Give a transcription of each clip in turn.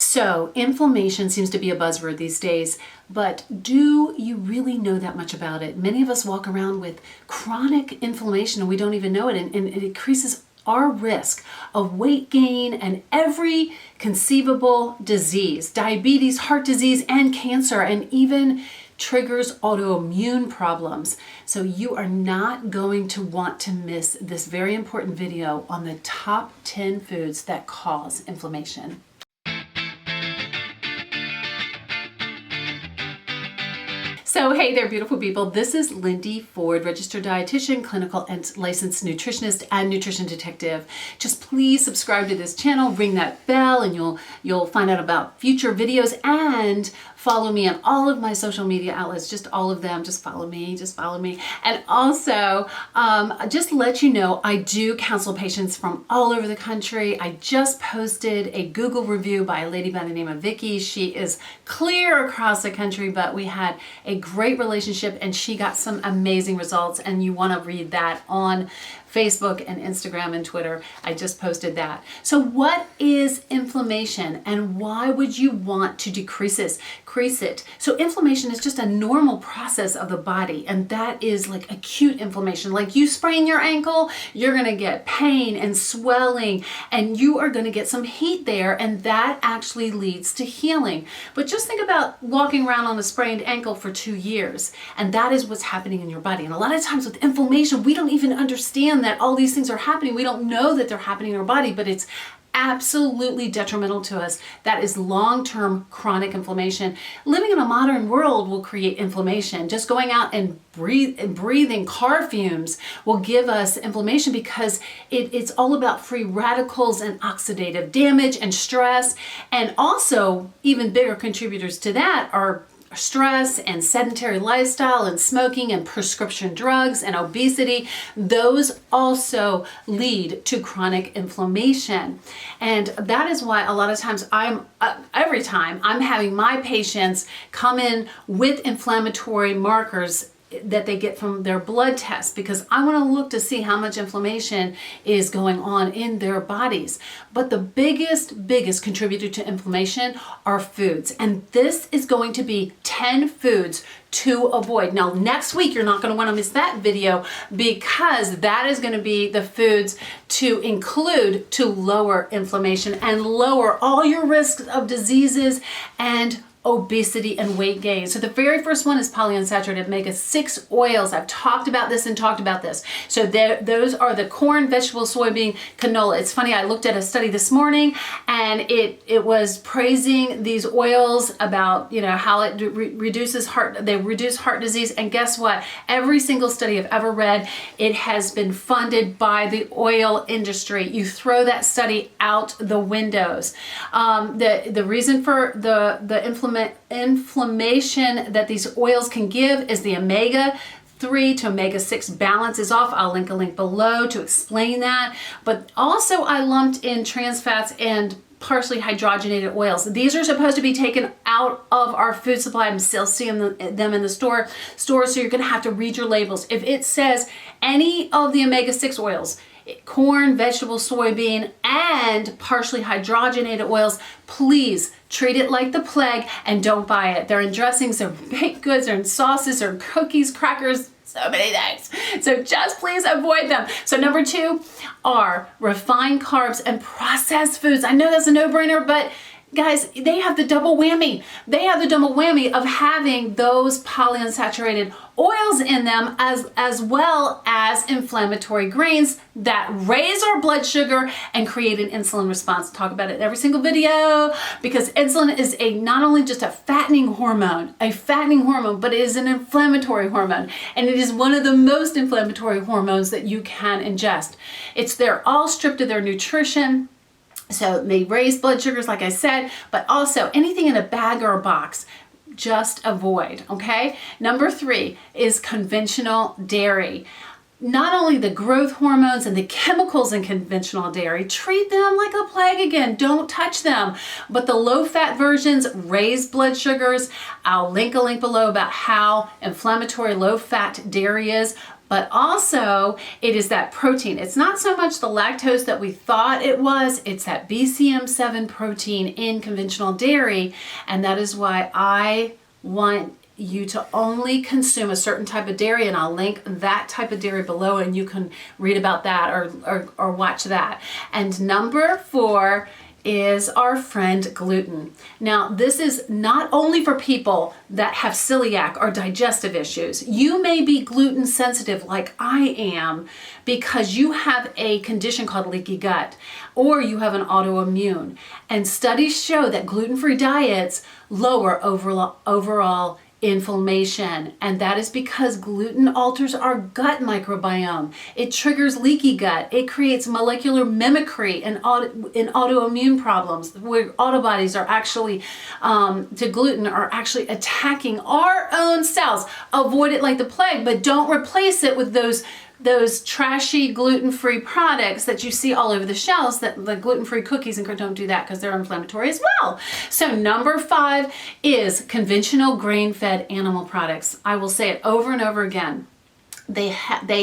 So inflammation seems to be a buzzword these days, but do you really know that much about it? Many of us walk around with chronic inflammation and we don't even know it, and it increases our risk of weight gain and every conceivable disease, diabetes, heart disease, and cancer, and even triggers autoimmune problems. So you are not going to want to miss this very important video on the top 10 foods that cause inflammation. So hey there, beautiful people. This is Lindy Ford, registered dietitian, clinical and licensed nutritionist, and nutrition detective. Just please subscribe to this channel, ring that bell, and you'll find out about future videos, and follow me on all of my social media outlets, just all of them. Just follow me. And also, just to let you know, I do counsel patients from all over the country. I just posted a Google review by a lady by the name of Vicky. She is clear across the country, but we had a great relationship and she got some amazing results, and you want to read that on Facebook and Instagram and Twitter. I just posted that. So what is inflammation and why would you want to decrease it? So inflammation is just a normal process of the body, and that is like acute inflammation. Like you sprain your ankle, you're going to get pain and swelling, and you are going to get some heat there, and that actually leads to healing. But just think about walking around on a sprained ankle for 2 years, and that is what's happening in your body. And a lot of times with inflammation, we don't even understand that all these things are happening. We don't know that they're happening in our body, but it's absolutely detrimental to us. That is long-term chronic inflammation. Living in a modern world will create inflammation. Just going out and breathing car fumes will give us inflammation, because it's all about free radicals and oxidative damage and stress. And also, even bigger contributors to that are stress and sedentary lifestyle and smoking and prescription drugs and obesity. Those also lead to chronic inflammation. And that is why a lot of times every time I'm having my patients come in with inflammatory markers that they get from their blood test, because I want to look to see how much inflammation is going on in their bodies. But the biggest contributor to inflammation are foods. And this is going to be 10 foods to avoid. Now, next week, you're not going to want to miss that video, because that is going to be the foods to include to lower inflammation and lower all your risks of diseases and obesity and weight gain. So the very first one is polyunsaturated omega-6 oils. I've talked about this. So those are the corn, vegetable, soybean, canola. It's funny, I looked at a study this morning, and it was praising these oils about, how it reduce heart disease. And guess what? Every single study I've ever read, it has been funded by the oil industry. You throw that study out the windows. The reason for the inflammation that these oils can give is the omega-3 to omega-6 balance is off. I'll link a link below to explain that. But also I lumped in trans fats and partially hydrogenated oils. These are supposed to be taken out of our food supply. I'm still seeing them in the store, so you're going to have to read your labels. If it says any of the omega-6 oils, corn, vegetable, soybean, and partially hydrogenated oils, please treat it like the plague and don't buy it. They're in dressings, they're baked goods, they're in sauces, or cookies, crackers, so many things. So just please avoid them. So number 2 are refined carbs and processed foods. I know that's a no-brainer, but guys, they have the double whammy. They have the double whammy of having those polyunsaturated oils in them, as well as inflammatory grains that raise our blood sugar and create an insulin response. Talk about it in every single video, because insulin is not only just a fattening hormone, but it is an inflammatory hormone, and it is one of the most inflammatory hormones that you can ingest. They're all stripped of their nutrition. So they raise blood sugars, like I said, but also anything in a bag or a box, just avoid, okay? Number 3 is conventional dairy. Not only the growth hormones and the chemicals in conventional dairy, treat them like a plague again. Don't touch them. But the low-fat versions raise blood sugars. I'll link a link below about how inflammatory low-fat dairy is. but also it is that protein. It's not so much the lactose that we thought it was, it's that BCM7 protein in conventional dairy, and that is why I want you to only consume a certain type of dairy, and I'll link that type of dairy below and you can read about that or watch that. And number 4 is our friend gluten. Now, this is not only for people that have celiac or digestive issues. You may be gluten sensitive like I am because you have a condition called leaky gut or you have an autoimmune. And studies show that gluten-free diets lower overall inflammation, and that is because gluten alters our gut microbiome. It triggers leaky gut. It creates molecular mimicry in autoimmune problems where autobodies are actually to gluten are actually attacking our own cells. Avoid it like the plague, but don't replace it with those trashy gluten-free products that you see all over the shelves, that the gluten-free cookies and don't do that because they're inflammatory as well. So number 5 is conventional grain-fed animal products. I will say it over and over again. They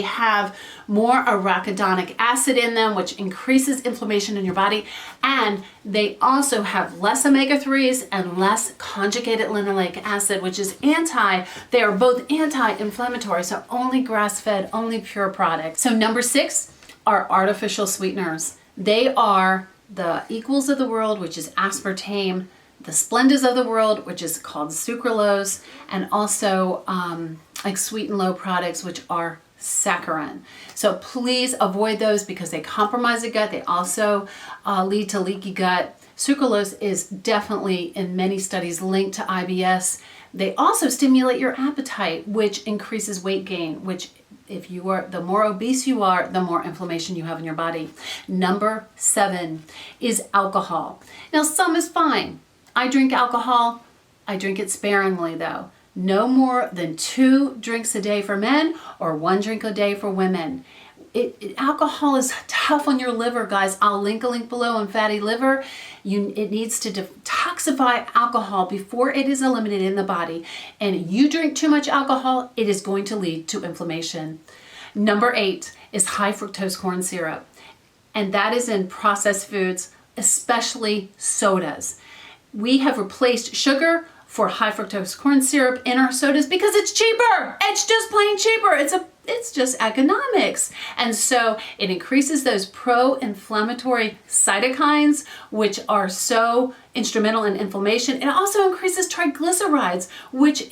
have more arachidonic acid in them, which increases inflammation in your body, and they also have less omega-3s and less conjugated linoleic acid, which is they are both anti-inflammatory, so only grass-fed, only pure products. So number 6 are artificial sweeteners. They are the equals of the world, which is aspartame, the Splendas of the world, which is called sucralose, and also like sweet and low products, which are saccharin. So please avoid those because they compromise the gut. They also lead to leaky gut. Sucralose is definitely in many studies linked to IBS. They also stimulate your appetite, which increases weight gain, which the more obese you are, the more inflammation you have in your body. Number 7 is alcohol. Now, some is fine. I drink alcohol. I drink it sparingly though. No more than 2 drinks a day for men or 1 drink a day for women. Alcohol is tough on your liver, guys. I'll link a link below on fatty liver. It needs to detoxify alcohol before it is eliminated in the body. And you drink too much alcohol, it is going to lead to inflammation. Number 8 is high fructose corn syrup. And that is in processed foods, especially sodas. We have replaced sugar for high fructose corn syrup in our sodas because it's cheaper. It's just plain cheaper. It's just economics. And so it increases those pro-inflammatory cytokines, which are so instrumental in inflammation. It also increases triglycerides, which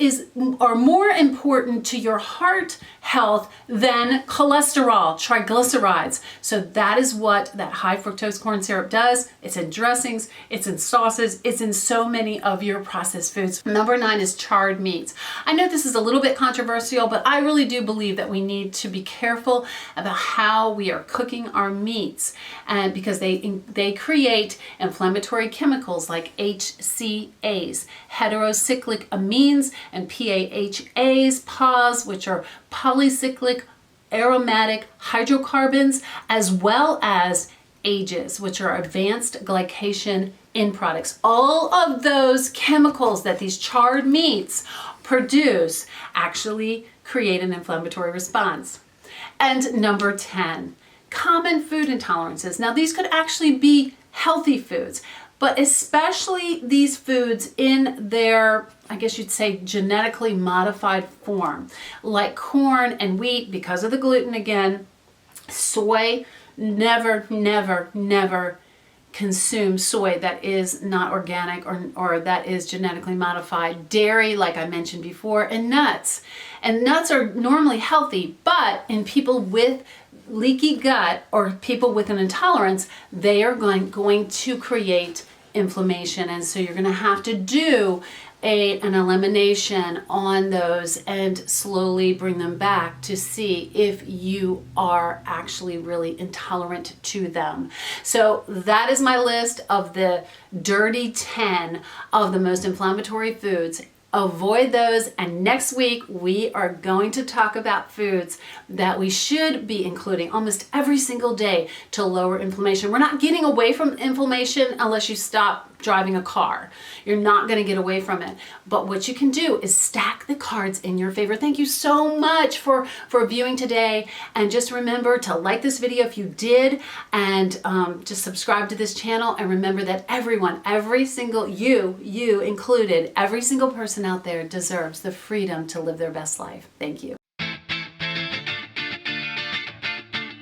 are more important to your heart health than cholesterol, triglycerides. So that is what that high fructose corn syrup does. It's in dressings, it's in sauces, it's in so many of your processed foods. Number 9 is charred meats. I know this is a little bit controversial, but I really do believe that we need to be careful about how we are cooking our meats, and because they create inflammatory chemicals like HCAs, heterocyclic amines, and PAHs, PAHs, which are polycyclic aromatic hydrocarbons, as well as AGEs, which are advanced glycation end products. All of those chemicals that these charred meats produce actually create an inflammatory response. And number 10, common food intolerances. Now these could actually be healthy foods, but especially these foods in their, I guess you'd say, genetically modified form, like corn and wheat because of the gluten again. Soy, never, never, never consume soy that is not organic or that is genetically modified. Dairy, like I mentioned before, and nuts. And nuts are normally healthy, but in people with leaky gut or people with an intolerance, they are going to create inflammation. And so you're going to have to do an elimination on those and slowly bring them back to see if you are actually really intolerant to them. So that is my list of the dirty 10 of the most inflammatory foods. avoid those. And next week, we are going to talk about foods that we should be including almost every single day to lower inflammation. We're not getting away from inflammation unless you stop driving a car. You're not going to get away from it. But what you can do is stack the cards in your favor. Thank you so much for viewing today. And just remember to like this video if you did, and just subscribe to this channel. And remember that everyone, every single you included, every single person out there deserves the freedom to live their best life. Thank you.